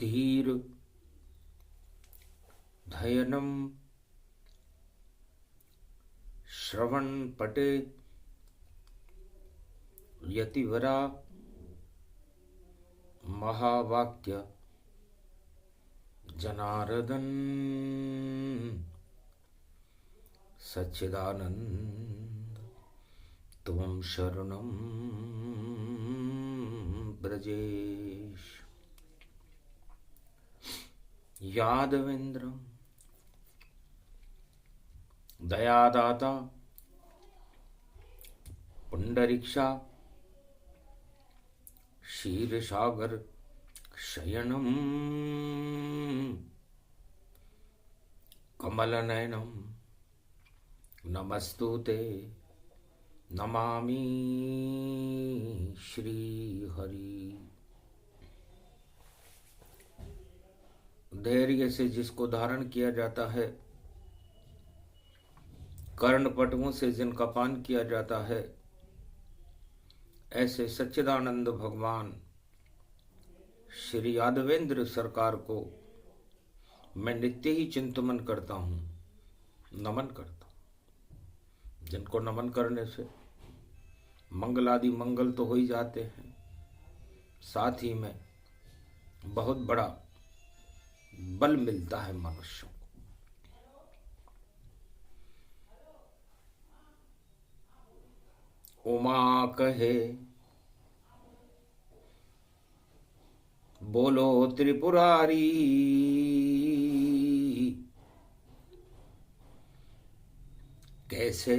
धीर धयनम श्रवण पटे यतिवरा महावाक्य जनार्दन सच्चिदानंद त्वं शरणं ब्रजेश। यादवेन्द्रं दयादाता पुंडरीक्षा क्षीरसागर शयनम कमलनयनम नमस्तुते नमामि श्रीहरि। धैर्य से जिसको धारण किया जाता है, कर्णपटुओं से जिनका पान किया जाता है, ऐसे सच्चिदानंद भगवान श्री यादवेंद्र सरकार को मैं नित्य ही चिंतन करता हूँ, नमन करता हूँ। जिनको नमन करने से मंगल आदि मंगल तो हो ही जाते हैं, साथ ही में बहुत बड़ा बल मिलता है मनुष्यों को। उमा कहे बोलो त्रिपुरारी, कैसे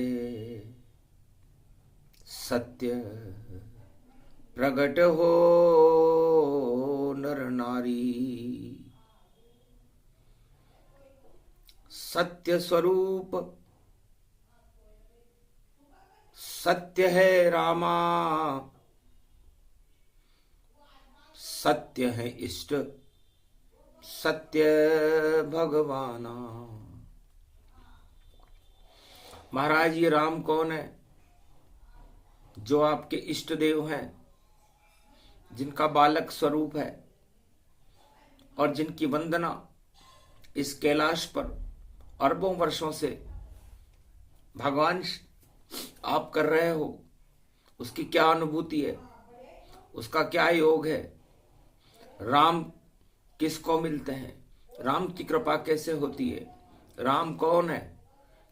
सत्य प्रकट हो नर नारी। सत्य स्वरूप सत्य है रामा, सत्य है इष्ट सत्य भगवाना। महाराज ये राम कौन है? जो आपके इष्ट देव हैं, जिनका बालक स्वरूप है और जिनकी वंदना इस कैलाश पर अरबों वर्षों से भगवान आप कर रहे हो। उसकी क्या अनुभूति है, उसका क्या योग है? राम किसको मिलते हैं? राम की कृपा कैसे होती है? राम कौन है?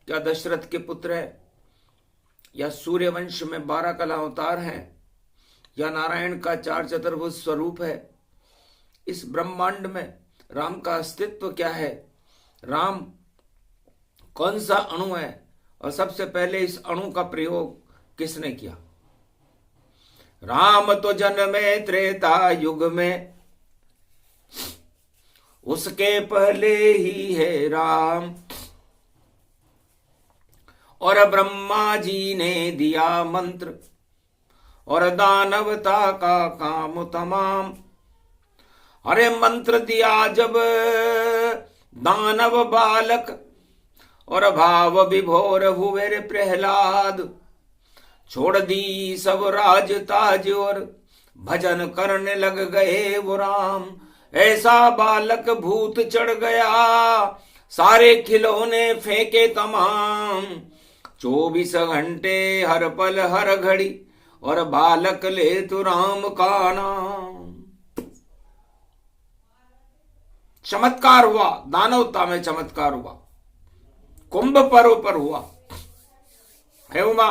क्या दशरथ के पुत्र है, या सूर्य वंश में 12 कला अवतार हैं, या नारायण का 4 चतुर्भुज स्वरूप है? इस ब्रह्मांड में राम का अस्तित्व क्या है? राम कौन सा अणु है, और सबसे पहले इस अणु का प्रयोग किसने किया? राम तो जन्मे त्रेता युग में, उसके पहले ही है राम। और ब्रह्मा जी ने दिया मंत्र, और दानवता का काम तमाम। अरे मंत्र दिया जब दानव बालक, और भाव विभोर हुए रे प्रहलाद। छोड़ दी सब राज ताज और भजन करने लग गए वो राम। ऐसा बालक भूत चढ़ गया, सारे खिलौने फेंके तमाम। 24 घंटे हर पल हर घड़ी, और बालक ले तो राम का नाम। चमत्कार हुआ, दानवता में चमत्कार हुआ, कुंभ पर्व पर हुआ है उमा।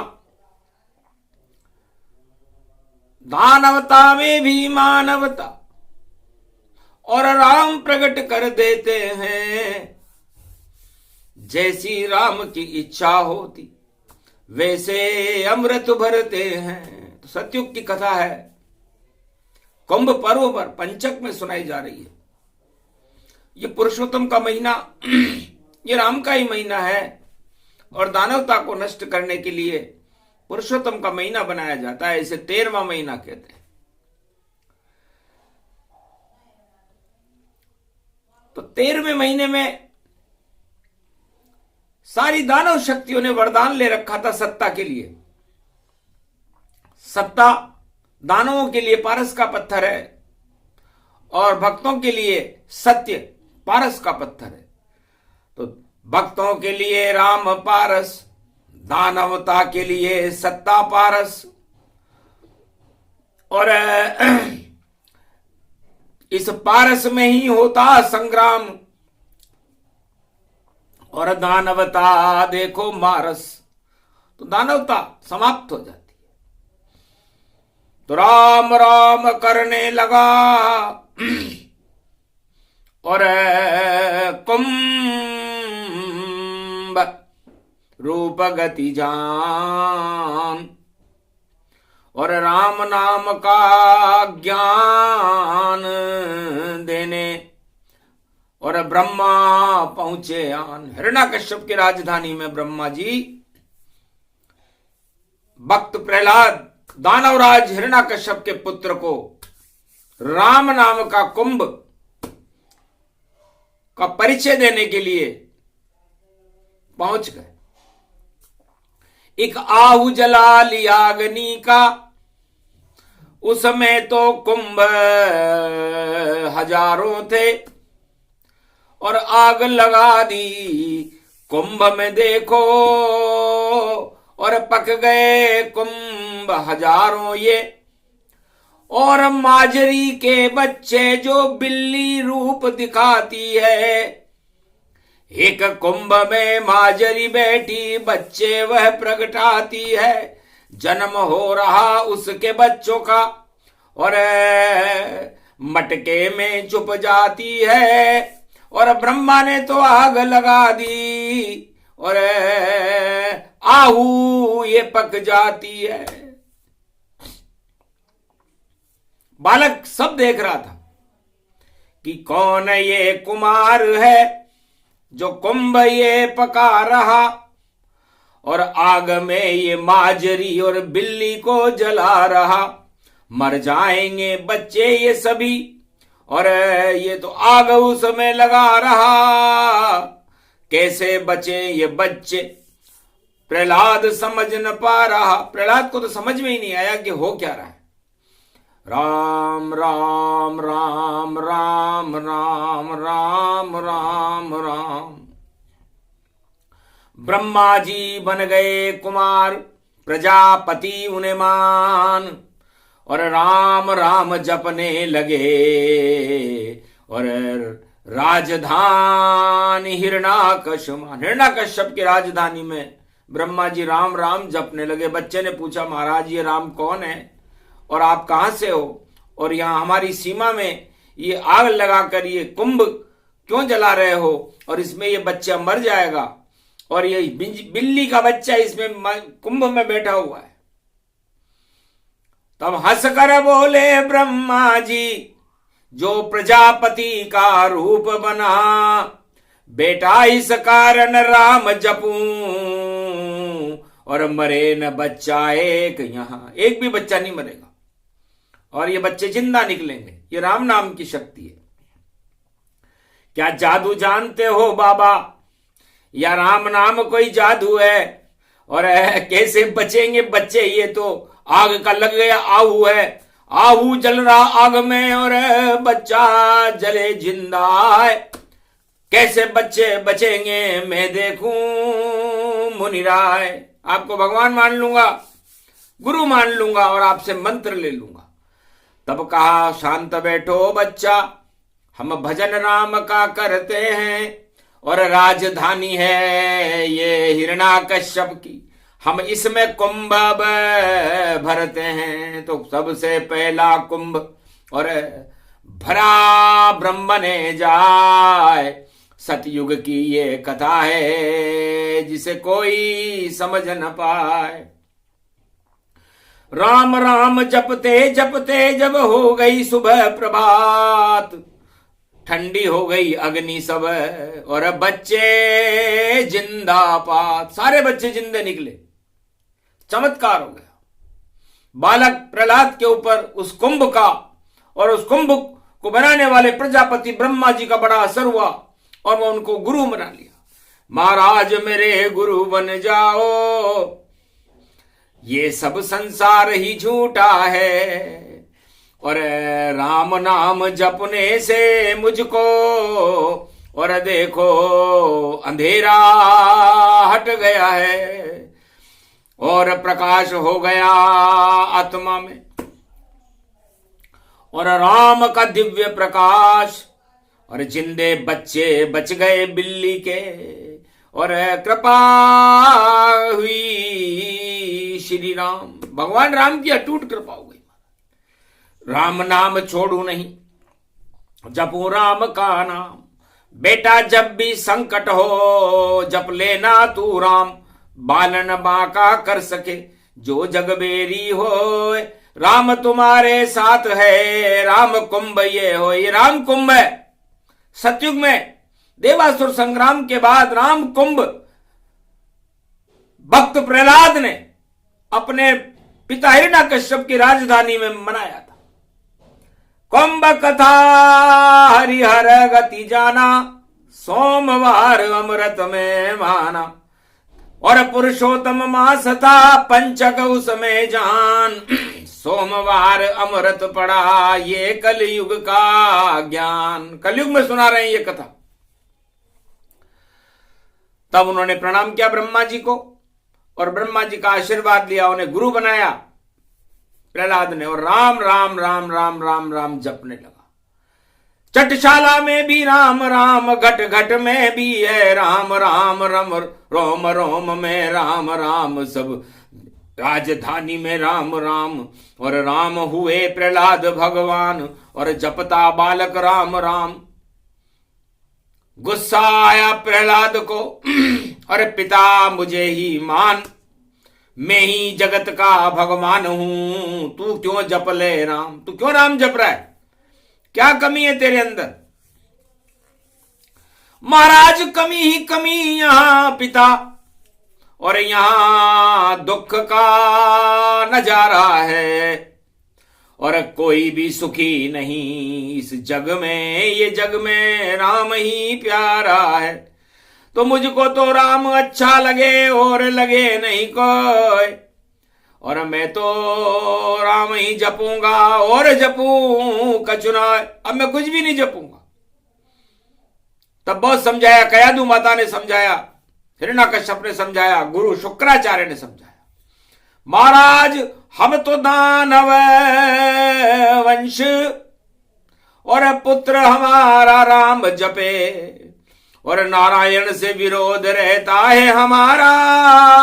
दानवता में भी मानवता, और राम प्रकट कर देते हैं। जैसी राम की इच्छा होती वैसे अमृत भरते हैं। तो सतयुग की कथा है, कुंभ पर्व पर पंचक में सुनाई जा रही है। ये पुरुषोत्तम का महीना ये राम का ही महीना है, और दानवता को नष्ट करने के लिए पुरुषोत्तम का महीना बनाया जाता है। इसे 13वां महीना कहते हैं। तो 13वें महीने में सारी दानव शक्तियों ने वरदान ले रखा था सत्ता के लिए। सत्ता दानवों के लिए पारस का पत्थर है, और भक्तों के लिए सत्य पारस का पत्थर है। तो भक्तों के लिए राम पारस, दानवता के लिए सत्ता पारस। और इस पारस में ही होता संग्राम, और दानवता देखो मारस, तो दानवता समाप्त हो जाती है। तो राम राम करने लगा और कुंभ रूप गति जान, और राम नाम का ज्ञान देने और ब्रह्मा पहुंचे आन। हिरण्याकश्यप की राजधानी में ब्रह्मा जी भक्त प्रहलाद दानवराज हिरण्याकश्यप के पुत्र को राम नाम का कुंभ का परिचय देने के लिए पहुंच गए। एक आहू जला लिया अग्नि का, उसमें तो कुंभ हजारों थे, और आग लगा दी कुंभ में देखो, और पक गए कुंभ हजारों ये। और माजरी के बच्चे जो बिल्ली रूप दिखाती है, एक कुंभ में माजरी बैठी बच्चे वह प्रगटाती है। जन्म हो रहा उसके बच्चों का, और मटके में चुप जाती है, और ब्रह्मा ने तो आग लगा दी, और आहू ये पक जाती है। बालक सब देख रहा था कि कौन ये कुमार है जो कुंभ ये पका रहा, और आग में ये माजरी और बिल्ली को जला रहा। मर जाएंगे बच्चे ये सभी, और ये तो आग उसमें लगा रहा, कैसे बचे ये बच्चे। प्रहलाद समझ न पा रहा, प्रहलाद को तो समझ में ही नहीं आया कि हो क्या रहा है। राम राम राम राम राम राम राम राम। ब्रह्मा जी बन गए कुमार, प्रजापति उन्हें मान, और राम राम जपने लगे, और राजधानी हिरण्याकश्यप की राजधानी में ब्रह्मा जी राम राम जपने लगे। बच्चे ने पूछा, महाराज ये राम कौन है और आप कहां से हो, और यहां हमारी सीमा में ये आग लगाकर ये कुंभ क्यों जला रहे हो, और इसमें ये बच्चा मर जाएगा, और ये बिल्ली का बच्चा इसमें कुंभ में बैठा हुआ है। तब हंसकर बोले ब्रह्मा जी, जो प्रजापति का रूप बना, बेटा इस कारण राम जपूं, और मरे न बच्चा एक, यहां एक भी बच्चा नहीं मरेगा, और ये बच्चे जिंदा निकलेंगे। ये राम नाम की शक्ति है। क्या जादू जानते हो बाबा, या राम नाम कोई जादू है, और कैसे बचेंगे बच्चे, ये तो आग का लग गया आहू है, आहू जल रहा आग में, और बच्चा जले जिंदा है, कैसे बच्चे बचेंगे मैं देखूं मुनिराय। आपको भगवान मान लूंगा, गुरु मान लूंगा, और आपसे मंत्र ले लूंगा। तब कहा, शांत बैठो बच्चा, हम भजन राम का करते हैं, और राजधानी है ये हिरण्याकश्यप की, हम इसमें कुंभ भरते हैं। तो सबसे पहला कुंभ और भरा ब्रह्म ने जाए, सतयुग की ये कथा है जिसे कोई समझ न पाए। राम राम जपते जपते जब हो गई सुबह प्रभात, ठंडी हो गई अग्नि सब, और बच्चे जिंदाबाद, सारे बच्चे जिंदे निकले। चमत्कार हो गया। बालक प्रहलाद के ऊपर उस कुंभ का और उस कुंभ को बनाने वाले प्रजापति ब्रह्मा जी का बड़ा असर हुआ, और वो उनको गुरु बना लिया। महाराज मेरे गुरु बन जाओ, ये सब संसार ही झूठा है, और राम नाम जपने से मुझको और देखो अंधेरा हट गया है और प्रकाश हो गया आत्मा में। और राम का दिव्य प्रकाश और जिंदे बच्चे बच गए बिल्ली के और कृपा हुई श्री राम। भगवान राम की अटूट कृपा हो गई। राम नाम छोड़ू नहीं, जपू राम का नाम। बेटा जब भी संकट हो जप लेना तू राम। बालन बांका कर सके जो जगबेरी हो, राम तुम्हारे साथ है। राम कुंभ ये हो, ये राम कुंभ है। सतयुग में देवासुर संग्राम के बाद राम कुंभ भक्त प्रहलाद ने अपने पिता हिरण्यकश्यप की राजधानी में मनाया था। कुंभ कथा हरिहर गति जाना, सोमवार अमृत में माना। और पुरुषोत्तम मास था पंचक उसमें जान, सोमवार अमृत पड़ा ये कलयुग का ज्ञान। कलयुग में सुना रहे हैं ये कथा। तब उन्होंने प्रणाम किया ब्रह्मा जी को और ब्रह्मा जी का आशीर्वाद लिया, उन्हें गुरु बनाया प्रहलाद ने। और राम राम राम राम राम राम जपने लगा। चटशाला में भी राम राम, घट घट में भी है राम राम, रम रोम रोम में राम राम, सब राजधानी में राम राम। और राम हुए प्रहलाद भगवान और जपता बालक राम राम। गुस्सा आया प्रहलाद को, अरे पिता मुझे ही मान, मैं ही जगत का भगवान हूं, तू क्यों जप ले राम। तू क्यों राम जप रहा है, क्या कमी है तेरे अंदर। महाराज कमी ही कमी यहां पिता, और यहां दुख का नजारा है और कोई भी सुखी नहीं इस जग में। ये जग में राम ही प्यारा है, तो मुझको तो राम अच्छा लगे और लगे नहीं कोई। और मैं तो राम ही जपूंगा और जपूं कचुना, अब मैं कुछ भी नहीं जपूंगा। तब बहुत समझाया, कयादू माता ने समझाया, हिरण्यकश्यप ने समझाया, गुरु शुक्राचार्य ने समझाया। महाराज हम तो दानव वंश और पुत्र हमारा राम जपे, और नारायण से विरोध रहता है हमारा,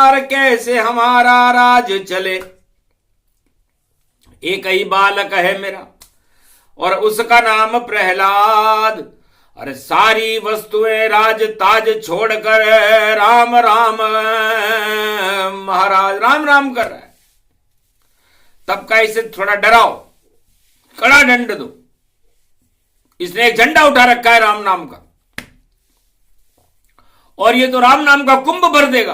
और कैसे हमारा राज चले। एक ही बालक है मेरा और उसका नाम प्रहलाद, अरे सारी वस्तुएं राज ताज छोड़कर राम राम महाराज राम राम कर रहा है। तब का इसे थोड़ा डराओ, कड़ा दंड दो। इसने एक झंडा उठा रखा है राम नाम का, और ये तो राम नाम का कुंभ भर देगा।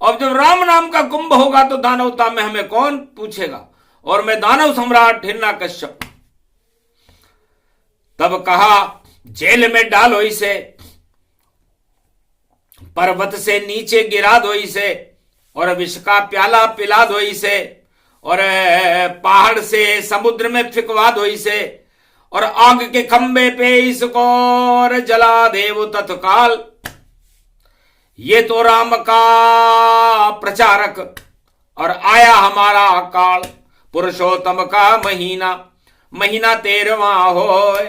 अब जब राम नाम का कुंभ होगा तो दानवता में हमें कौन पूछेगा, और मैं दानव सम्राट हिरण्यकश्यप। तब कहा जेल में डालो इसे, पर्वत से नीचे गिरा दो इसे, और विष का प्याला पिला दो इसे, और पहाड़ से समुद्र में फिकवा दो इसे, और आग के खंबे पे इसको और जला दे वो तत्काल। ये तो राम का प्रचारक और आया हमारा काल, पुरुषोत्तम का महीना, महीना 13वां होए।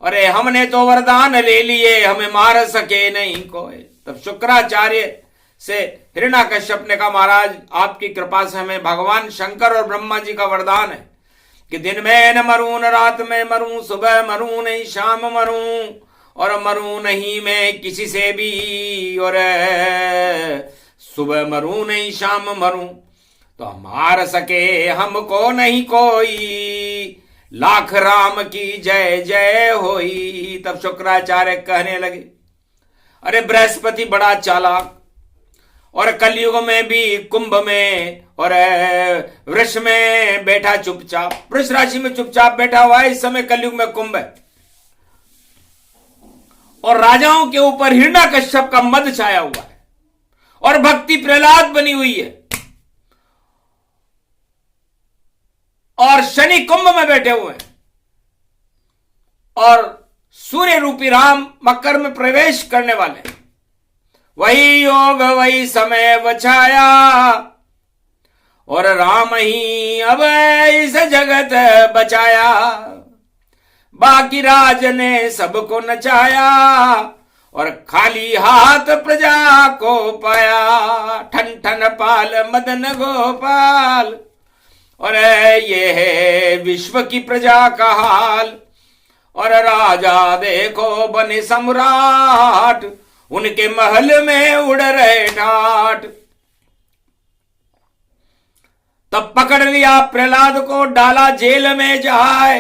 अरे हमने तो वरदान ले लिए, हमें मार सके नहीं कोई। तब शुक्राचार्य से हिरण्यकश्यप ने कहा, महाराज आपकी कृपा से हमें भगवान शंकर और ब्रह्मा जी का वरदान है कि दिन में न मरूं, न रात में मरूं, सुबह मरूं नहीं शाम मरूं, और मरूं नहीं मैं किसी से भी, और सुबह मरूं नहीं शाम मरूं, तो मार सके हमको नहीं कोई, लाख राम की जय जय होई। तब शुक्राचार्य कहने लगे, अरे बृहस्पति बड़ा चालाक, और कलयुग में भी कुंभ में और वृष में बैठा चुपचाप, वृष राशि में चुपचाप बैठा हुआ है। इस समय कलयुग में कुंभ है, और राजाओं के ऊपर हिरण्यकश्यप का मद छाया हुआ है, और भक्ति प्रहलाद बनी हुई है, और शनि कुंभ में बैठे हुए हैं और सूर्य रूपी राम मकर में प्रवेश करने वाले हैं। वही योग वही समय बचाया और राम ही अब इस जगत बचाया। बाकी राज ने सबको नचाया और खाली हाथ प्रजा को पाया। ठन ठन पाल मदन गोपाल। और ये है विश्व की प्रजा का हाल। और राजा देखो बने सम्राट, उनके महल में उड़ रहे ठाट। तब पकड़ लिया प्रहलाद को, डाला जेल में जाए।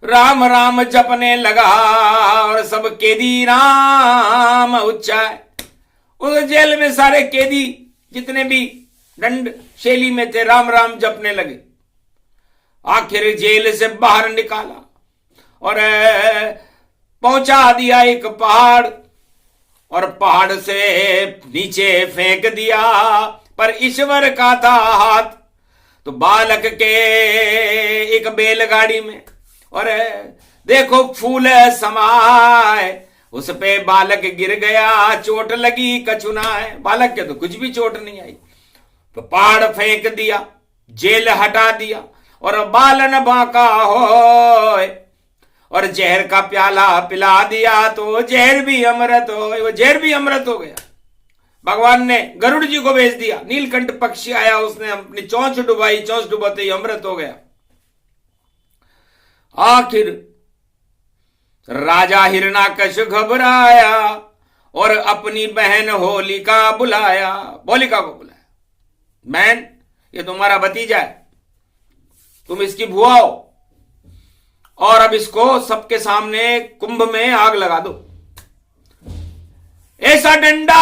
राम राम जपने लगा और सब कैदी राम उच्चाए। उस जेल में सारे कैदी जितने भी दंड शैली में थे राम राम जपने लगे। आखिर जेल से बाहर निकाला और पहुंचा दिया एक पहाड़ और पहाड़ से नीचे फेंक दिया। पर ईश्वर का था हाथ तो बालक के एक बैलगाड़ी में और देखो फूल समाए, उस पे बालक गिर गया, चोट लगी कचुनाए। बालक के तो कुछ भी चोट नहीं आई। तो पहाड़ फेंक दिया, जेल हटा दिया और बालन बांका होए और जहर का प्याला पिला दिया तो जहर भी अमृत हो। वो जहर भी अमृत हो गया। भगवान ने गरुड़ जी को भेज दिया। नीलकंठ पक्षी आया, उसने अपनी चोंच डुबाई, चोंच डुबाते ही अमृत हो गया। आखिर राजा हिरणाकश घबराया और अपनी बहन होलिका बुलाया। होलिका को बुलाया, बहन ये तुम्हारा भतीजा है, तुम इसकी बुआ हो और अब इसको सबके सामने कुंभ में आग लगा दो। ऐसा डंडा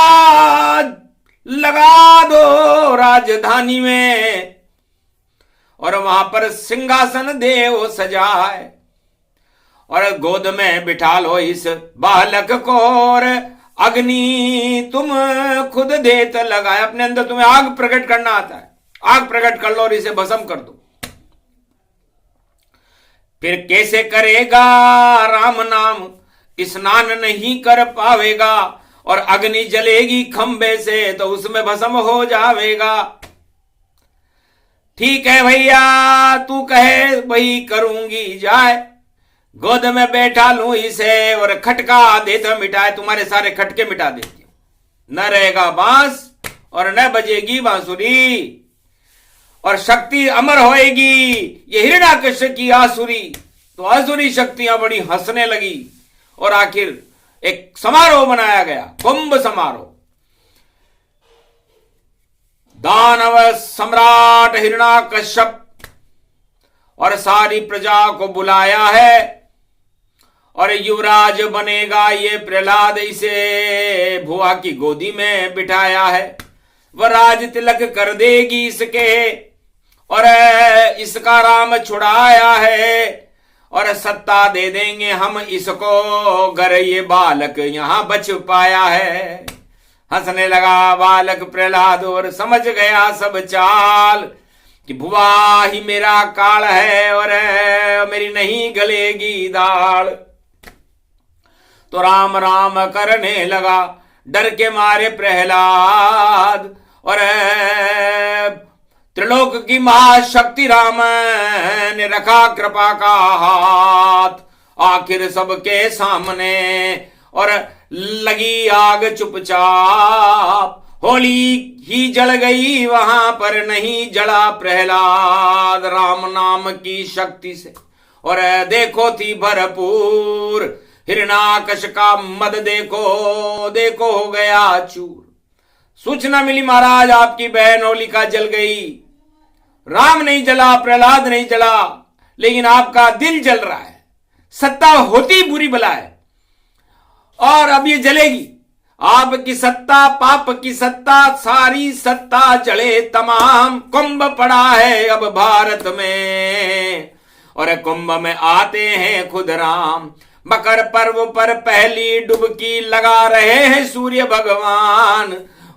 लगा दो राजधानी में और वहां पर सिंहासन देव सजाए और गोद में बिठा लो इस बालक को और अग्नि तुम खुद देत लगाए। अपने अंदर तुम्हें आग प्रकट करना आता है, आग प्रकट कर लो और इसे भस्म कर दो। फिर कैसे करेगा राम नाम, स्नान नहीं कर पावेगा और अग्नि जलेगी खंबे से तो उसमें भस्म हो जावेगा। ठीक है भैया, तू कहे वही करूंगी, जाए गोद में बैठा लूं इसे और खटका देता मिटाए, तुम्हारे सारे खटके मिटा देती हूं। न रहेगा बांस और न बजेगी बांसुरी और शक्ति अमर होएगी। ये हिरण्याकश की आसुरी। तो आसुरी शक्तियां बड़ी हंसने लगी और आखिर एक समारोह बनाया गया, कुंभ समारोह। दानव सम्राट हिरण्याकश्यप और सारी प्रजा को बुलाया है और युवराज बनेगा ये प्रहलाद। इसे भुआ की गोदी में बिठाया है, वह राज तिलक कर देगी इसके और इसका राम छुड़ाया है और सत्ता दे देंगे हम इसको अगर ये बालक यहां बच पाया है। हंसने लगा बालक प्रहलाद और समझ गया सब चाल कि भुआ ही मेरा काल है और मेरी नहीं गलेगी दाल। तो राम राम करने लगा डर के मारे प्रहलाद और त्रिलोक की महाशक्ति राम ने रखा कृपा का हाथ आखिर सबके सामने और लगी आग चुपचाप। होली ही जल गई वहां पर नहीं जला प्रहलाद राम नाम की शक्ति से और देखो थी भरपूर हिरण्याकश का मद देखो देखो हो गया चूर। सूचना मिली महाराज आपकी बहन होलिका जल गई, राम नहीं जला, प्रहलाद नहीं जला, लेकिन आपका दिल जल रहा है। सत्ता होती बुरी बला है और अब ये जलेगी। आपकी सत्ता, पाप की सत्ता, सारी सत्ता जले तमाम। कुंभ पड़ा है अब भारत में और कुंभ में आते हैं खुद राम। मकर पर्व पर पहली डुबकी लगा रहे हैं सूर्य भगवान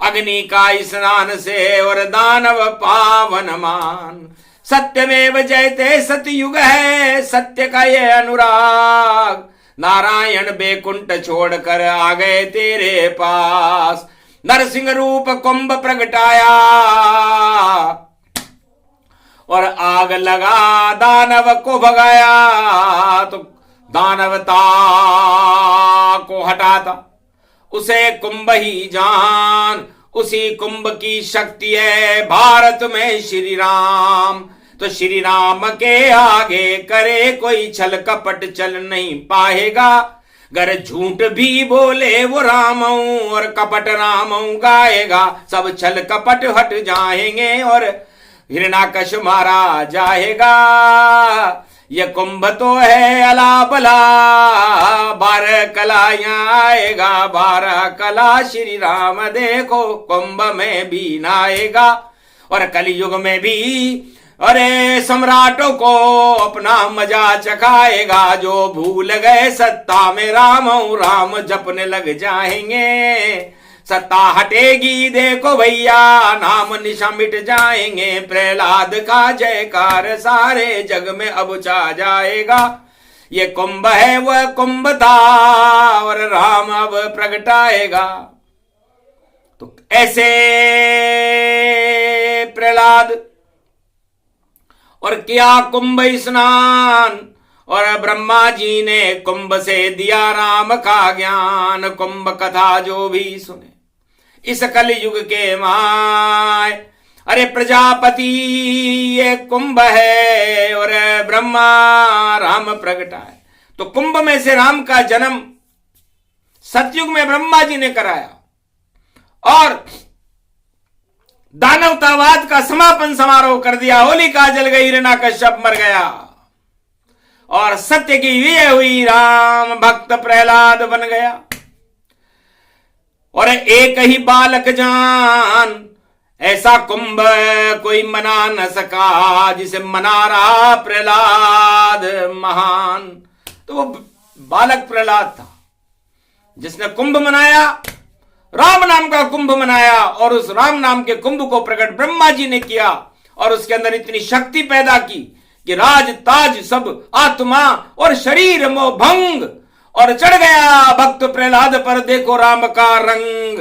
अग्नि का स्नान से और दानव पावन मान। सत्यमेव जयते सतयुग है सत्य का ये अनुराग। नारायण बैकुंठ छोड़कर आ गए तेरे पास। नरसिंह रूप कुंभ प्रगटाया और आग लगा दानव को भगाया। तो दानवता को हटाता उसे कुंभ ही जान। उसी कुंभ की शक्ति है भारत में श्री राम। तो श्री राम के आगे करे कोई छल कपट चल नहीं पाएगा। अगर झूठ भी बोले वो रामऊ और कपट रामऊ गाएगा। सब छल कपट हट जाएंगे और हिरणाकश मारा जाएगा। ये कुंभ तो है अला बला 12 कला यहाँ आएगा। 12 कला श्री राम देखो कुंभ में भी नाएगा। और कलयुग में भी अरे सम्राटों को अपना मजा चखाएगा। जो भूल गए सत्ता में राम राम जपने लग जाएंगे। सत्ता हटेगी देखो भैया नाम निशा मिट जाएंगे। प्रहलाद का जयकार सारे जग में अब छा जाएगा। ये कुंभ है वह कुंभ था और राम अब प्रगटाएगा। तो ऐसे प्रहलाद और किया कुंभ स्नान और ब्रह्मा जी ने कुंभ से दिया राम का ज्ञान। कुंभ कथा जो भी सुने इस कलयुग के माय। अरे प्रजापति ये कुंभ है और ब्रह्मा राम प्रगटा है। तो कुंभ में से राम का जन्म सतयुग में ब्रह्मा जी ने कराया और दानवतावाद का समापन समारोह कर दिया। होलिका जल गई हिरण्याकश्यप मर गया और सत्य की विजय हुई। राम भक्त प्रहलाद बन गया और एक ही बालक जान। ऐसा कुंभ कोई मना न सका जिसे मना रहा प्रहलाद महान। तो वो बालक प्रहलाद था जिसने कुंभ मनाया। राम नाम का कुंभ मनाया और उस राम नाम के कुंभ को प्रकट ब्रह्मा जी ने किया और उसके अंदर इतनी शक्ति पैदा की कि राज ताज सब आत्मा और शरीर मोह भंग। और चढ़ गया भक्त प्रहलाद पर देखो राम का रंग।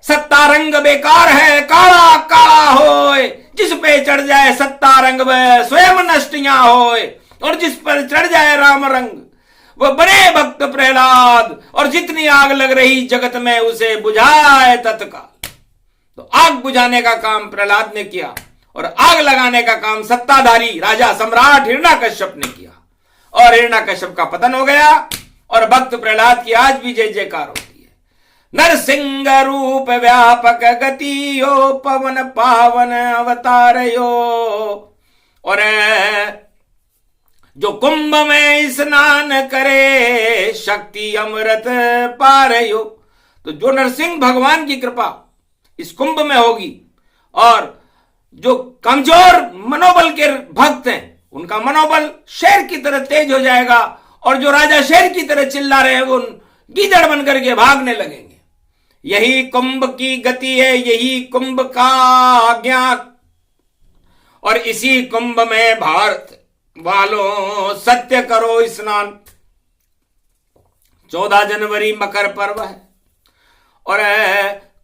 सत्ता रंग बेकार है काला काला होए। जिस पे चढ़ जाए सत्ता रंग वह स्वयं नष्टियां होए। और जिस पर चढ़ जाए राम रंग वह बने भक्त प्रहलाद। और जितनी आग लग रही जगत में उसे बुझाए तत्काल। तो आग बुझाने का काम प्रहलाद ने किया और आग लगाने का काम सत्ताधारी राजा सम्राट हिरण्याकश्यप ने किया। और हिरण्याकश्यप का पतन हो गया और भक्त प्रहलाद की आज भी जय जयकार होती है। नरसिंह रूप व्यापक गति यो पवन पावन अवतार यो। और जो कुंभ में स्नान करे शक्ति अमृत पार यो। तो जो नरसिंह भगवान की कृपा इस कुंभ में होगी और जो कमजोर मनोबल के भक्त हैं उनका मनोबल शेर की तरह तेज हो जाएगा। और जो राजा शेर की तरह चिल्ला रहे हैं वो गीदड़ बनकर के भागने लगेंगे। यही कुंभ की गति है यही कुंभ का ज्ञान। और इसी कुंभ में भारत वालों सत्य करो स्नान। 14 जनवरी मकर पर्व है और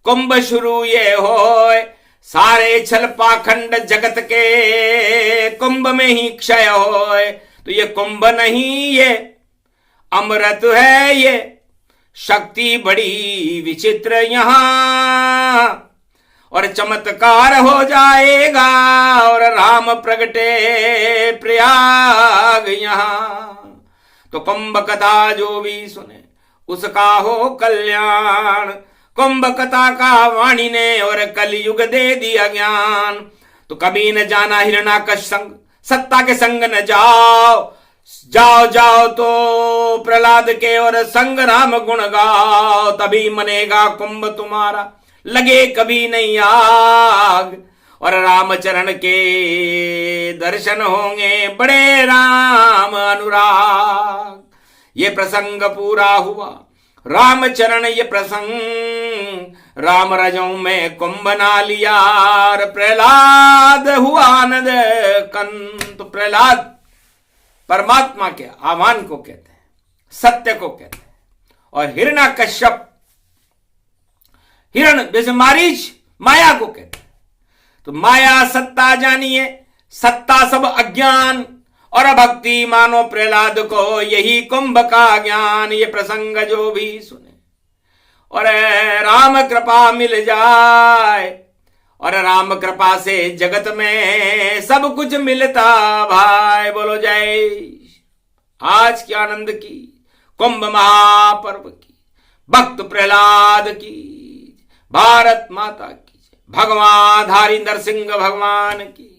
कुंभ शुरू ये होए। सारे छल पाखंड जगत के कुंभ में ही क्षय होए। तो ये कुंभ नहीं ये अमृत है ये शक्ति बड़ी विचित्र यहां। और चमत्कार हो जाएगा और राम प्रगटे प्रयाग यहां। तो कुंभ कथा जो भी सुने उसका हो कल्याण। कुंभ कथा का वाणी ने और कलयुग दे दिया ज्ञान। तो कभी न जाना हिरण्याकश संग सत्ता के संग न जाओ। जाओ जाओ तो प्रहलाद के और संग राम गुण गाओ। तभी मनेगा कुंभ तुम्हारा लगे कभी नहीं आग। और रामचरण के दर्शन होंगे बड़े राम अनुराग। ये प्रसंग पूरा हुआ रामचरण ये प्रसंग राम रजों में कुंभ ना लिया, प्रहलाद हुआ आनंद कंत। प्रहलाद परमात्मा के आह्वान को कहते हैं, सत्य को कहते हैं। और हिरण्यकश्यप, हिरण जैसे मारीच, माया को कहते हैं। तो माया सत्ता जानिए, सत्ता सब अज्ञान, और भक्ति मानो प्रहलाद को, यही कुंभ का ज्ञान। ये प्रसंग जो भी सुने और राम कृपा मिल जाए, और राम कृपा से जगत में सब कुछ मिलता भाई। बोलो जय। आज के आनंद की, कुंभ महापर्व की, भक्त प्रहलाद की, भारत माता की, भगवान धारी नरसिंह भगवान की।